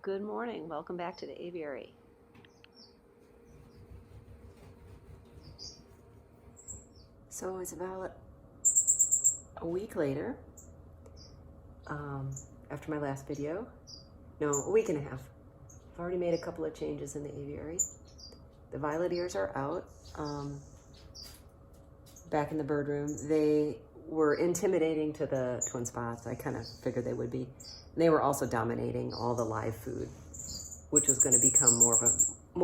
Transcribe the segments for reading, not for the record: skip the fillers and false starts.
Good morning. Welcome back to the aviary. So it's about a week later, after my last video. No, a week and a half. I've already made a couple of changes in the aviary. The violet ears are out. Back in the bird room, they were intimidating to the twin spots. I kind of figured they would be. And they were also dominating all the live food, which was going to become more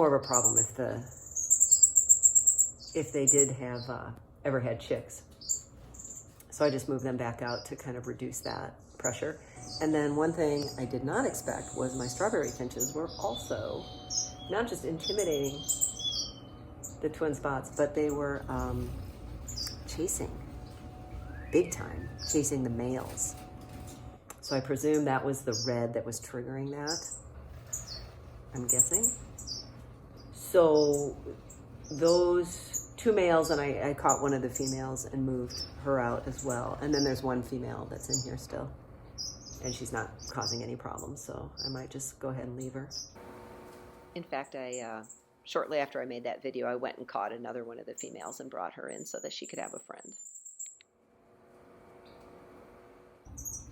of a problem if they did have ever had chicks. So I just moved them back out to kind of reduce that pressure. And then one thing I did not expect was my strawberry finches were also not just intimidating the twin spots, but they were chasing, big time, chasing the males. So I presume that was the red that was triggering that, I'm guessing. So those two males, and I caught one of the females and moved her out as well. And then there's one female that's in here still, and she's not causing any problems, so I might just go ahead and leave her. In fact, shortly after I made that video, I went and caught another one of the females and brought her in so that she could have a friend.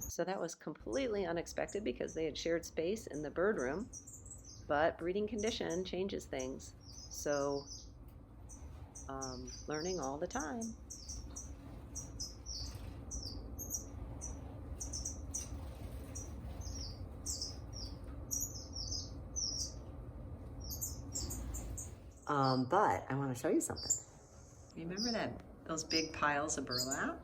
So that was completely unexpected because they had shared space in the bird room, but breeding condition changes things. So learning all the time. But I want to show you something. Remember those big piles of burlap?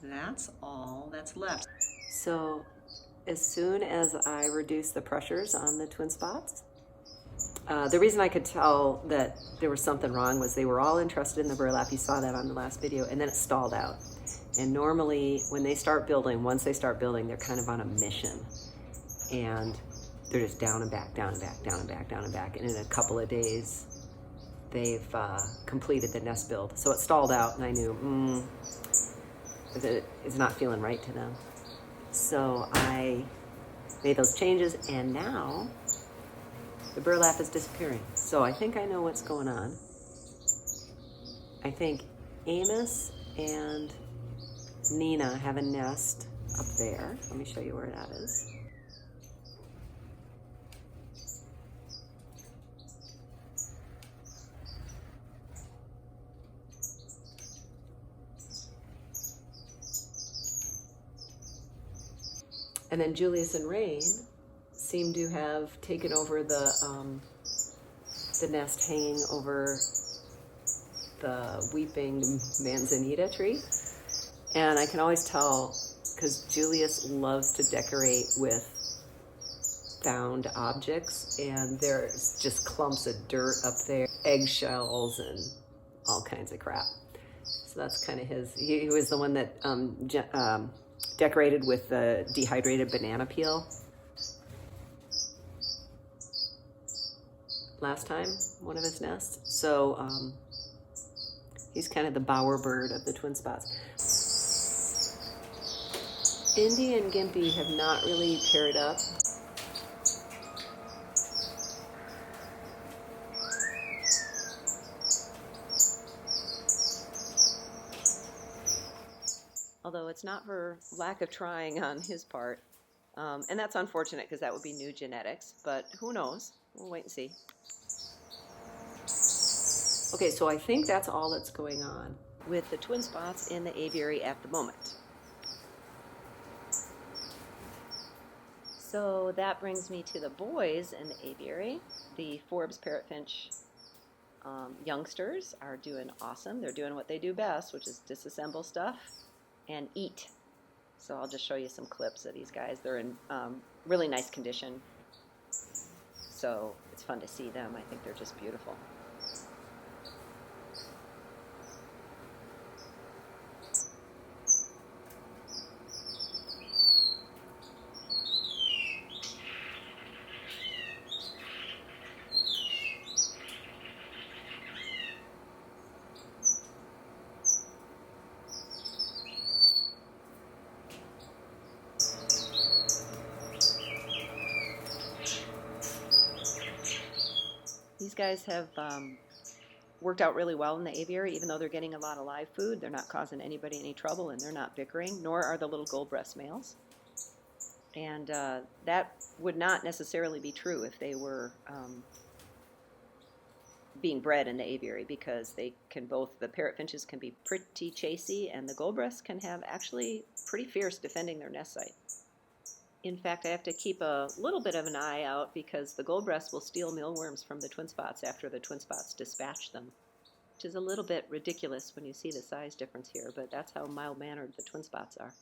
That's all that's left. So as soon as I reduce the pressures on the twin spots, the reason I could tell that there was something wrong was they were all interested in the burlap. You saw that on the last video, and then it stalled out. And normally when they start building, once they start building, they're kind of on a mission. And they're just down and back, down and back, down and back, down and back. And in a couple of days, they've completed the nest build. So it stalled out, and I knew, it's not feeling right to them. So I made those changes, and now the burlap is disappearing. So I think I know what's going on. I think Amos and Nina have a nest up there. Let me show you where that is. And then Julius and Rain seem to have taken over the nest hanging over the weeping manzanita tree. And I can always tell because Julius loves to decorate with found objects, and there's just clumps of dirt up there, eggshells and all kinds of crap. So that's kind of his. He was the one that decorated with the dehydrated banana peel last time, one of his nests. So he's kind of the bowerbird of the twin spots. Indy and Gimpy have not really paired up. Although it's not for lack of trying on his part. And that's unfortunate because that would be new genetics, but who knows? We'll wait and see. Okay, so I think that's all that's going on with the twin spots in the aviary at the moment. So that brings me to the boys in the aviary. The Forbes parrotfinch youngsters are doing awesome. They're doing what they do best, which is disassemble stuff and eat. So I'll just show you some clips of these guys. They're in really nice condition, so it's fun to see them. I think they're just beautiful. These guys have worked out really well in the aviary. Even though they're getting a lot of live food, they're not causing anybody any trouble, and they're not bickering, nor are the little gold breast males. And that would not necessarily be true if they were being bred in the aviary, because they can both, the parrot finches can be pretty chasey, and the gold breasts can have actually pretty fierce defending their nest site. In fact, I have to keep a little bit of an eye out, because the gold breasts will steal mealworms from the twin spots after the twin spots dispatch them, which is a little bit ridiculous when you see the size difference here, but that's how mild-mannered the twin spots are.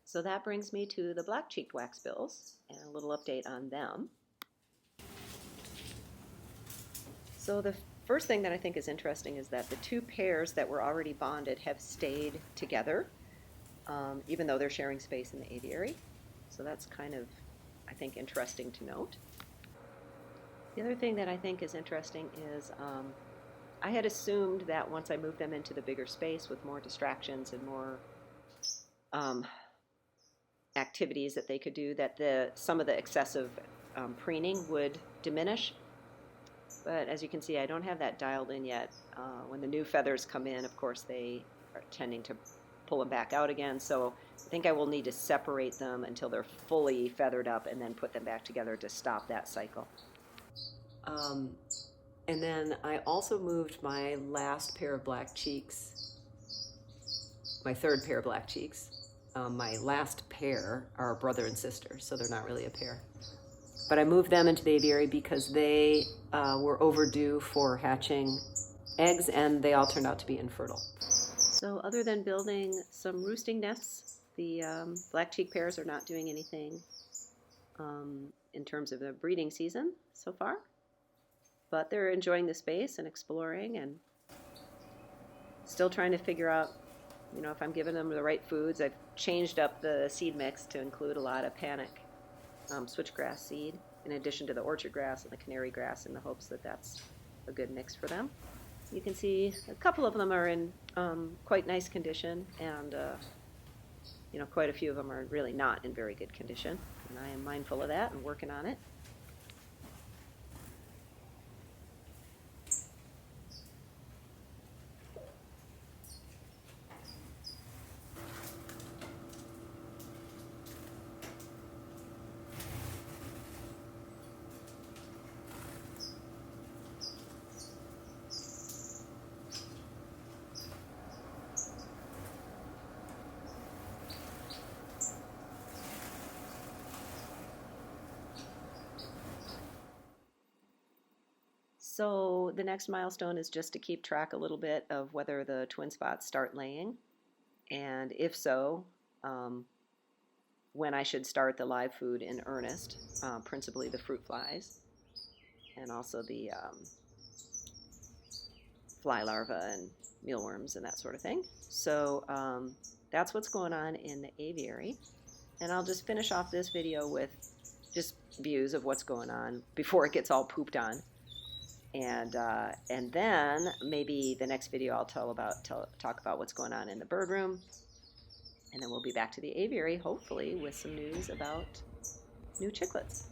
So that brings me to the black-cheeked waxbills and a little update on them. So the first thing that I think is interesting is that the two pairs that were already bonded have stayed together, even though they're sharing space in the aviary. So that's kind of, I think, interesting to note. The other thing that I think is interesting is I had assumed that once I moved them into the bigger space with more distractions and more activities that they could do, that some of the excessive preening would diminish. But as you can see, I don't have that dialed in yet. When the new feathers come in, of course, they are tending to pull them back out again. So I think I will need to separate them until they're fully feathered up and then put them back together to stop that cycle. And then I also moved my last pair of black cheeks, my third pair of black cheeks. My last pair are brother and sister, so they're not really a pair. But I moved them into the aviary because they were overdue for hatching eggs, and they all turned out to be infertile. So other than building some roosting nests, the black cheek pairs are not doing anything in terms of the breeding season so far. But they're enjoying the space and exploring, and still trying to figure out, you know, if I'm giving them the right foods. I've changed up the seed mix to include a lot of panic switchgrass seed, in addition to the orchard grass and the canary grass, in the hopes that that's a good mix for them. You can see a couple of them are in quite nice condition, and you know, quite a few of them are really not in very good condition, and I am mindful of that and working on it. So the next milestone is just to keep track a little bit of whether the twin spots start laying, and if so, when I should start the live food in earnest, principally the fruit flies, and also the fly larvae and mealworms and that sort of thing. So that's what's going on in the aviary, and I'll just finish off this video with just views of what's going on before it gets all pooped on. And then maybe the next video I'll talk about what's going on in the bird room, and then we'll be back to the aviary, hopefully with some news about new chicklets.